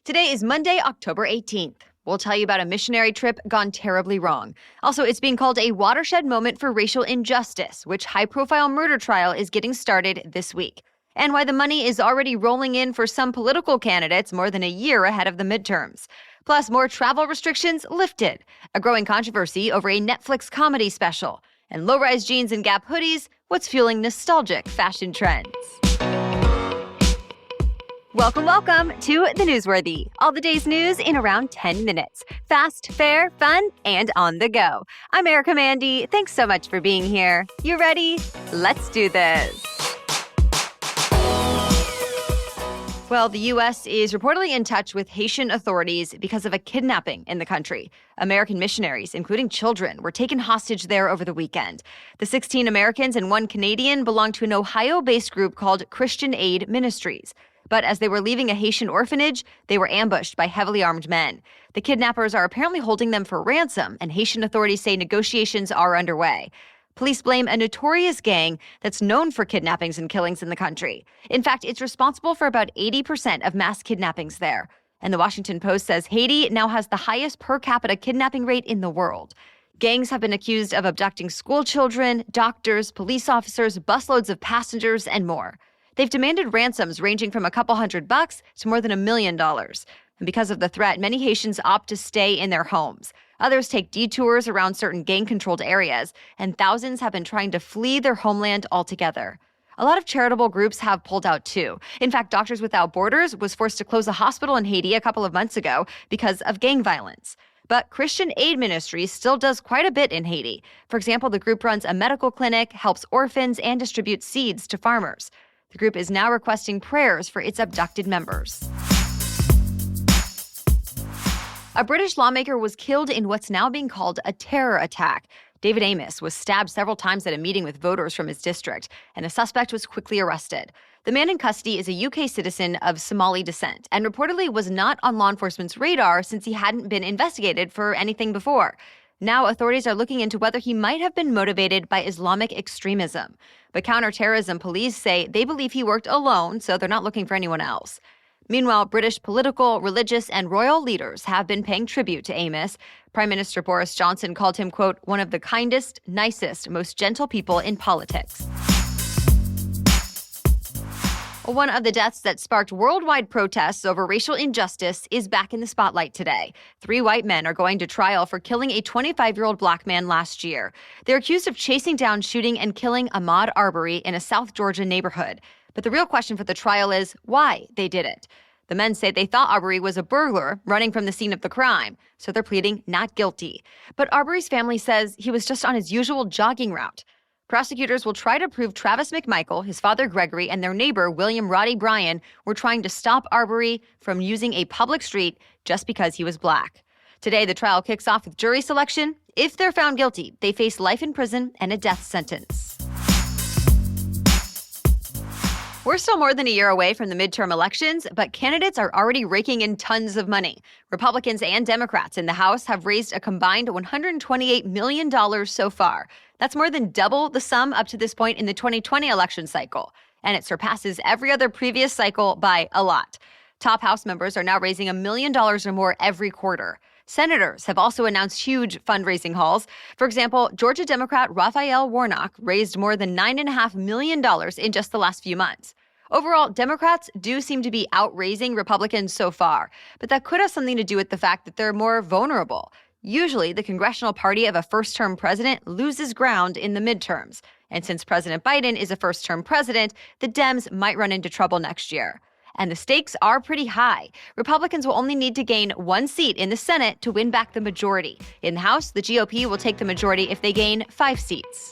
Today is Monday, October 18th. We'll tell you about a missionary trip gone terribly wrong. Also, it's being called a watershed moment for racial injustice, which high-profile murder trial is getting started this week. And why the money is already rolling in for some political candidates more than a year ahead of the midterms. Plus, more travel restrictions lifted, a growing controversy over a Netflix comedy special, and low-rise jeans and Gap hoodies, what's fueling nostalgic fashion trends. Welcome to The Newsworthy. All the day's news in around 10 minutes. Fast, fair, fun, and on the go. I'm Erica Mandy. Thanks so much for being here. You ready? Let's do this. Well, the U.S. is reportedly in touch with Haitian authorities because of a kidnapping in the country. American missionaries, including children, were taken hostage there over the weekend. The 16 Americans and 1 Canadian belong to an Ohio-based group called Christian Aid Ministries. But as they were leaving a Haitian orphanage, they were ambushed by heavily armed men. The kidnappers are apparently holding them for ransom, and Haitian authorities say negotiations are underway. Police blame a notorious gang that's known for kidnappings and killings in the country. In fact, it's responsible for about 80% of mass kidnappings there. And the Washington Post says Haiti now has the highest per capita kidnapping rate in the world. Gangs have been accused of abducting school children, doctors, police officers, busloads of passengers, and more. They've demanded ransoms ranging from a couple $100 to more than $1 million. And because of the threat, many Haitians opt to stay in their homes. Others take detours around certain gang-controlled areas, and thousands have been trying to flee their homeland altogether. A lot of charitable groups have pulled out too. In fact, Doctors Without Borders was forced to close a hospital in Haiti a couple of months ago because of gang violence. But Christian Aid Ministries still does quite a bit in Haiti. For example, the group runs a medical clinic, helps orphans, and distributes seeds to farmers. The group is now requesting prayers for its abducted members. A British lawmaker was killed in what's now being called a terror attack. David Amess was stabbed several times at a meeting with voters from his district, and the suspect was quickly arrested. The man in custody is a UK citizen of Somali descent and reportedly was not on law enforcement's radar since he hadn't been investigated for anything before. Now, authorities are looking into whether he might have been motivated by Islamic extremism. But counterterrorism police say they believe he worked alone, so they're not looking for anyone else. Meanwhile, British political, religious, and royal leaders have been paying tribute to Amess. Prime Minister Boris Johnson called him, quote, one of the kindest, nicest, most gentle people in politics. One of the deaths that sparked worldwide protests over racial injustice is back in the spotlight today. 3 white men are going to trial for killing a 25-year-old black man last year. They're accused of chasing down, shooting, and killing Ahmaud Arbery in a South Georgia neighborhood. But the real question for the trial is why they did it. The men say they thought Arbery was a burglar running from the scene of the crime, so they're pleading not guilty. But Arbery's family says he was just on his usual jogging route. Prosecutors will try to prove Travis McMichael, his father Gregory, and their neighbor William Roddy Bryan were trying to stop Arbery from using a public street just because he was black. Today, the trial kicks off with jury selection. If they're found guilty, they face life in prison and a death sentence. We're still more than a year away from the midterm elections, but candidates are already raking in tons of money. Republicans and Democrats in the House have raised a combined $128 million so far. That's more than double the sum up to this point in the 2020 election cycle, and it surpasses every other previous cycle by a lot. Top House members are now raising $1 million or more every quarter. Senators have also announced huge fundraising hauls. For example, Georgia Democrat Raphael Warnock raised more than $9.5 million in just the last few months. Overall, Democrats do seem to be outraising Republicans so far, but that could have something to do with the fact that they're more vulnerable. Usually, the congressional party of a first-term president loses ground in the midterms. And since President Biden is a first-term president, the Dems might run into trouble next year. And the stakes are pretty high. Republicans will only need to gain 1 seat in the Senate to win back the majority. In the House, the GOP will take the majority if they gain 5 seats.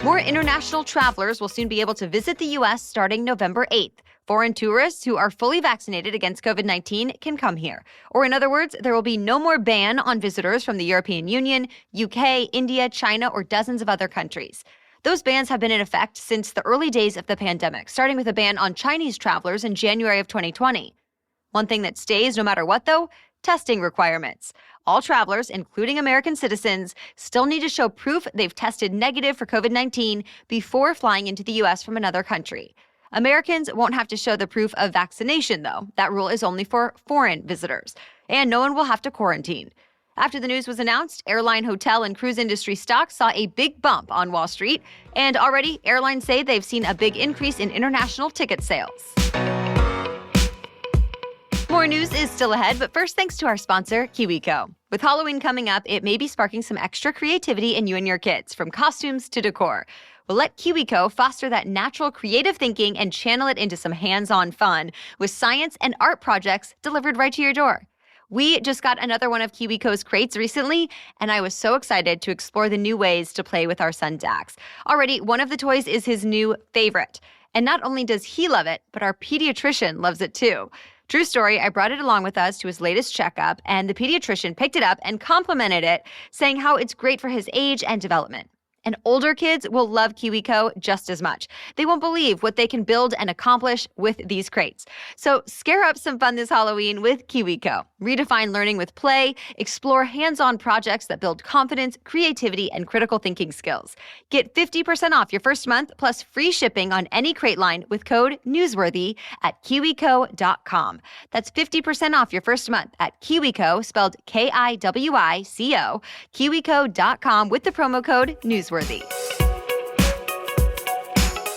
More international travelers will soon be able to visit the U.S. starting November 8th. Foreign tourists who are fully vaccinated against COVID-19 can come here. Or in other words, there will be no more ban on visitors from the European Union, UK, India, China, or dozens of other countries. Those bans have been in effect since the early days of the pandemic, starting with a ban on Chinese travelers in January of 2020. One thing that stays no matter what, though, testing requirements. All travelers, including American citizens, still need to show proof they've tested negative for COVID-19 before flying into the U.S. from another country. Americans won't have to show the proof of vaccination, though. That rule is only for foreign visitors. And no one will have to quarantine. After the news was announced, airline, hotel, and cruise industry stocks saw a big bump on Wall Street. And already, airlines say they've seen a big increase in international ticket sales. More news is still ahead, but first, thanks to our sponsor, KiwiCo. With Halloween coming up, it may be sparking some extra creativity in you and your kids, from costumes to decor. Well, let KiwiCo foster that natural creative thinking and channel it into some hands-on fun with science and art projects delivered right to your door. We just got another one of KiwiCo's crates recently, and I was so excited to explore the new ways to play with our son Dax. Already, one of the toys is his new favorite. And not only does he love it, but our pediatrician loves it too. True story, I brought it along with us to his latest checkup, and the pediatrician picked it up and complimented it, saying how it's great for his age and development. And older kids will love KiwiCo just as much. They won't believe what they can build and accomplish with these crates. So scare up some fun this Halloween with KiwiCo. Redefine learning with play, explore hands-on projects that build confidence, creativity, and critical thinking skills. Get 50% off your first month plus free shipping on any crate line with code NEWSWORTHY at kiwico.com. That's 50% off your first month at KiwiCo, spelled Kiwico, kiwico.com with the promo code NEWSWORTHY.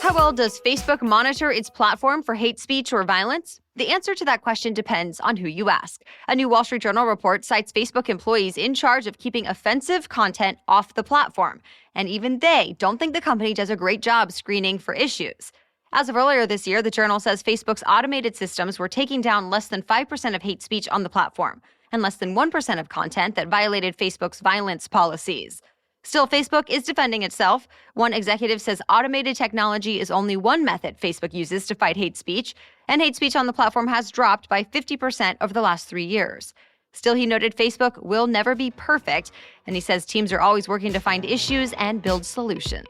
How well does Facebook monitor its platform for hate speech or violence? The answer to that question depends on who you ask. A new Wall Street Journal report cites Facebook employees in charge of keeping offensive content off the platform. And even they don't think the company does a great job screening for issues. As of earlier this year, the Journal says Facebook's automated systems were taking down less than 5% of hate speech on the platform, and less than 1% of content that violated Facebook's violence policies. Still, Facebook is defending itself. One executive says automated technology is only one method Facebook uses to fight hate speech, and hate speech on the platform has dropped by 50% over the last 3 years. Still, he noted Facebook will never be perfect, and he says teams are always working to find issues and build solutions.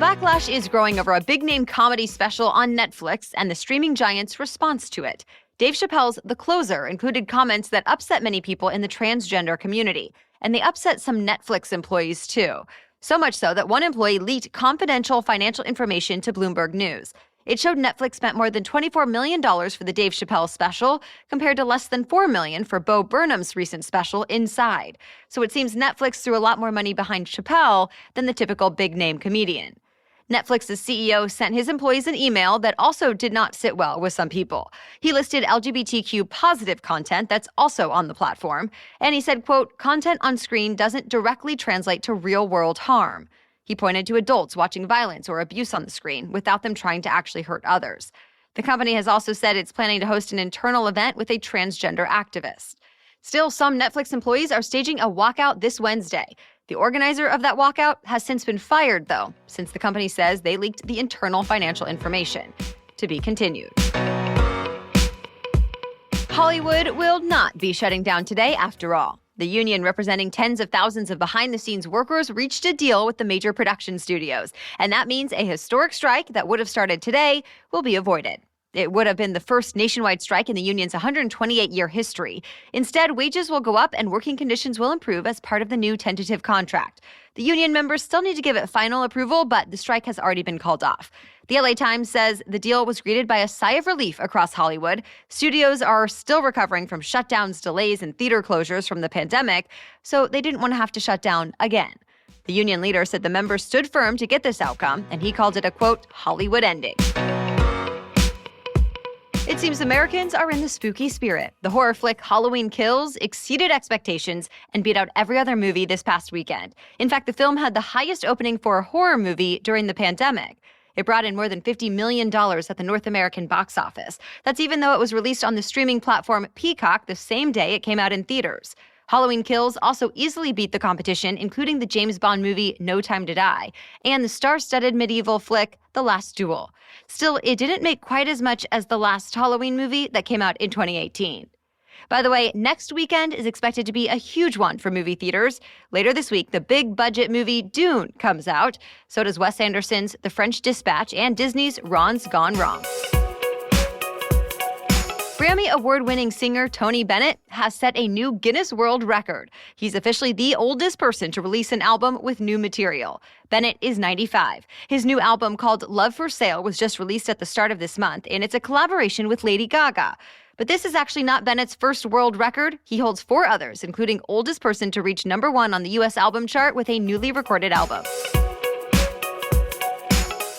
Backlash is growing over a big-name comedy special on Netflix and the streaming giant's response to it. Dave Chappelle's The Closer included comments that upset many people in the transgender community, and they upset some Netflix employees too. So much so that one employee leaked confidential financial information to Bloomberg News. It showed Netflix spent more than $24 million for the Dave Chappelle special, compared to less than $4 million for Bo Burnham's recent special, Inside. So it seems Netflix threw a lot more money behind Chappelle than the typical big-name comedian. Netflix's CEO sent his employees an email that also did not sit well with some people. He listed LGBTQ positive content that's also on the platform, and he said, quote, "Content on screen doesn't directly translate to real-world harm." He pointed to adults watching violence or abuse on the screen without them trying to actually hurt others. The company has also said it's planning to host an internal event with a transgender activist. Still, some Netflix employees are staging a walkout this Wednesday. The organizer of that walkout has since been fired, though, since the company says they leaked the internal financial information. To be continued. Hollywood will not be shutting down today after all. The union representing tens of thousands of behind-the-scenes workers reached a deal with the major production studios, and that means a historic strike that would have started today will be avoided. It would have been the first nationwide strike in the union's 128-year history. Instead, wages will go up and working conditions will improve as part of the new tentative contract. The union members still need to give it final approval, but the strike has already been called off. The LA Times says the deal was greeted by a sigh of relief across Hollywood. Studios are still recovering from shutdowns, delays, and theater closures from the pandemic, so they didn't want to have to shut down again. The union leader said the members stood firm to get this outcome, and he called it a, quote, Hollywood ending. It seems Americans are in the spooky spirit. The horror flick Halloween Kills exceeded expectations and beat out every other movie this past weekend. In fact, the film had the highest opening for a horror movie during the pandemic. It brought in more than $50 million at the North American box office. That's even though it was released on the streaming platform Peacock the same day it came out in theaters. Halloween Kills also easily beat the competition, including the James Bond movie No Time to Die and the star-studded medieval flick The Last Duel. Still, it didn't make quite as much as the last Halloween movie that came out in 2018. By the way, next weekend is expected to be a huge one for movie theaters. Later this week, the big-budget movie Dune comes out. So does Wes Anderson's The French Dispatch and Disney's Ron's Gone Wrong. Grammy award-winning singer Tony Bennett has set a new Guinness World Record. He's officially the oldest person to release an album with new material. Bennett is 95. His new album called Love for Sale was just released at the start of this month, and it's a collaboration with Lady Gaga. But this is actually not Bennett's first world record. He holds 4 others, including oldest person to reach #1 on the U.S. album chart with a newly recorded album.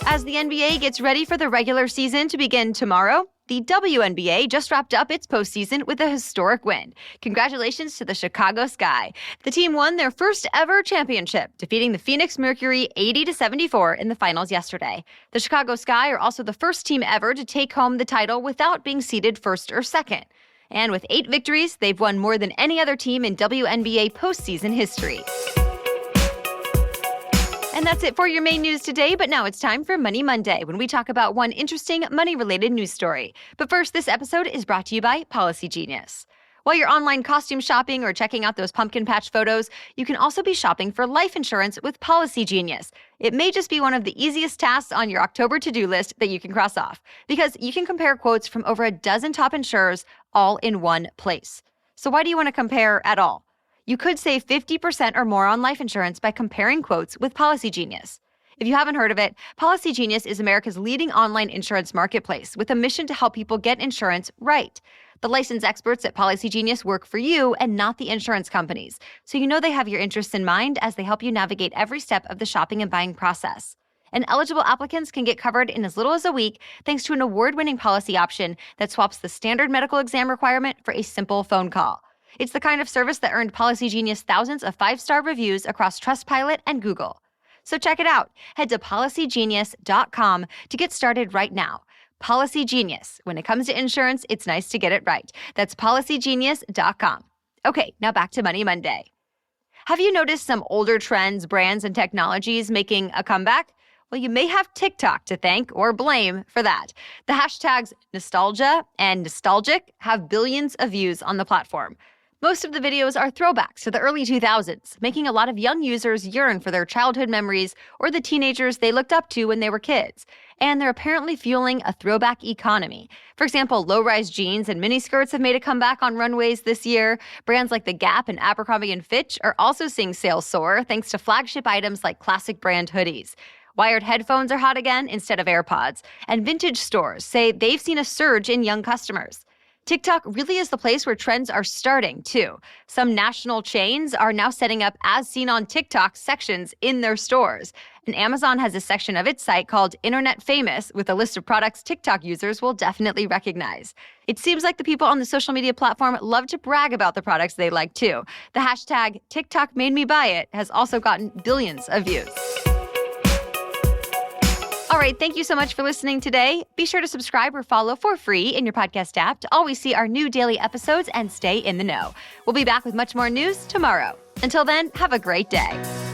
As the NBA gets ready for the regular season to begin tomorrow, the WNBA just wrapped up its postseason with a historic win. Congratulations to the Chicago Sky. The team won their first ever championship, defeating the Phoenix Mercury 80-74 in the finals yesterday. The Chicago Sky are also the first team ever to take home the title without being seeded first or second. And with 8 victories, they've won more than any other team in WNBA postseason history. And that's it for your main news today, but now it's time for Money Monday, when we talk about one interesting money-related news story. But first, this episode is brought to you by Policy Genius. While you're online costume shopping or checking out those pumpkin patch photos, you can also be shopping for life insurance with Policy Genius. It may just be one of the easiest tasks on your October to-do list that you can cross off, because you can compare quotes from over a dozen top insurers all in one place. So why do you want to compare at all? You could save 50% or more on life insurance by comparing quotes with Policy Genius. If you haven't heard of it, Policy Genius is America's leading online insurance marketplace with a mission to help people get insurance right. The licensed experts at Policy Genius work for you and not the insurance companies, so you know they have your interests in mind as they help you navigate every step of the shopping and buying process. And eligible applicants can get covered in as little as a week thanks to an award-winning policy option that swaps the standard medical exam requirement for a simple phone call. It's the kind of service that earned Policy Genius thousands of 5-star reviews across Trustpilot and Google. So check it out. Head to policygenius.com to get started right now. Policy Genius. When it comes to insurance, it's nice to get it right. That's policygenius.com. Okay, now back to Money Monday. Have you noticed some older trends, brands, and technologies making a comeback? Well, you may have TikTok to thank or blame for that. The hashtags nostalgia and nostalgic have billions of views on the platform. Most of the videos are throwbacks to the early 2000s, making a lot of young users yearn for their childhood memories or the teenagers they looked up to when they were kids. And they're apparently fueling a throwback economy. For example, low-rise jeans and miniskirts have made a comeback on runways this year. Brands like The Gap and Abercrombie & Fitch are also seeing sales soar thanks to flagship items like classic brand hoodies. Wired headphones are hot again instead of AirPods. And vintage stores say they've seen a surge in young customers. TikTok really is the place where trends are starting, too. Some national chains are now setting up as seen on TikTok sections in their stores. And Amazon has a section of its site called Internet Famous with a list of products TikTok users will definitely recognize. It seems like the people on the social media platform love to brag about the products they like, too. The hashtag TikTok made me buy it has also gotten billions of views. All right, thank you so much for listening today. Be sure to subscribe or follow for free in your podcast app to always see our new daily episodes and stay in the know. We'll be back with much more news tomorrow. Until then, have a great day.